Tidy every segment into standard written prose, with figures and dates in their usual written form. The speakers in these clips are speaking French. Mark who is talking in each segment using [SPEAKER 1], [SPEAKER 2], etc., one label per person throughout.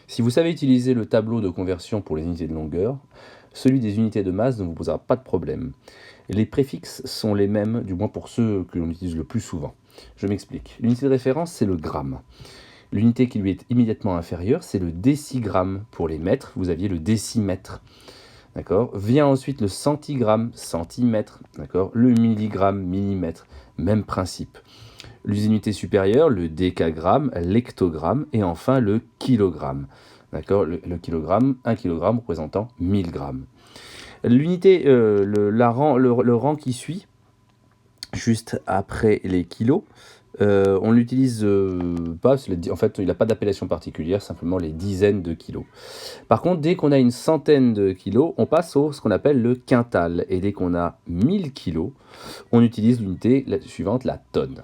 [SPEAKER 1] Si vous savez utiliser le tableau de conversion pour les unités de longueur, celui des unités de masse ne vous posera pas de problème. Les préfixes sont les mêmes, du moins pour ceux que l'on utilise le plus souvent. Je m'explique. L'unité de référence, c'est le gramme. L'unité qui lui est immédiatement inférieure, c'est le décigramme. Pour les mètres, vous aviez le décimètre. D'accord. Vient ensuite le centigramme, centimètre. D'accord. Le milligramme, millimètre. Même principe. Les unités supérieures, le décagramme, l'hectogramme et enfin le kilogramme. D'accord. Le kilogramme, 1 kilogramme représentant 1000 grammes. L'unité, le rang qui suit, juste après les kilos, on ne l'utilise pas, en fait il n'a pas d'appellation particulière, simplement les dizaines de kilos. Par contre, dès qu'on a une centaine de kilos, on passe au ce qu'on appelle le quintal. Et dès qu'on a 1000 kilos, on utilise l'unité suivante, la tonne.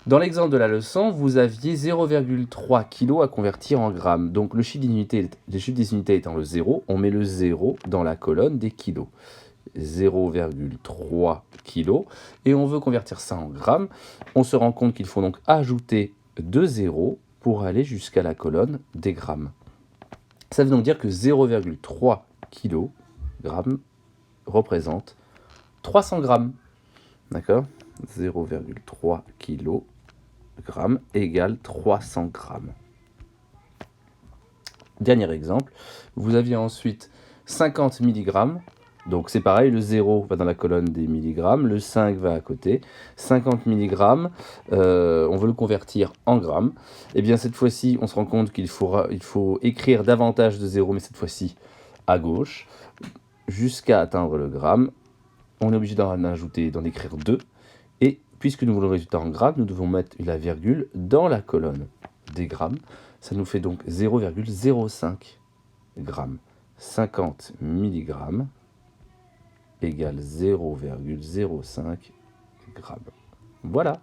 [SPEAKER 1] Dans l'exemple de la leçon, vous aviez 0,3 kg à convertir en grammes. Donc le chiffre des unités étant le 0, on met le 0 dans la colonne des kilos. 0,3 kg. Et on veut convertir ça en grammes. On se rend compte qu'il faut donc ajouter 2 zéros pour aller jusqu'à la colonne des grammes. Ça veut donc dire que 0,3 kg représente 300 grammes. D'accord ? 0,3 kg égale 300 grammes. Dernier exemple, vous aviez ensuite 50 mg, donc c'est pareil, le 0 va dans la colonne des milligrammes, le 5 va à côté, 50 mg, on veut le convertir en grammes, et bien cette fois-ci on se rend compte qu'il faut écrire davantage de 0, mais cette fois-ci à gauche, jusqu'à atteindre le gramme. On est obligé d'en écrire 2, et puisque nous voulons le résultat en grammes, nous devons mettre la virgule dans la colonne des grammes. Ça nous fait donc 0,05 grammes. 50 mg égale 0,05 grammes. Voilà.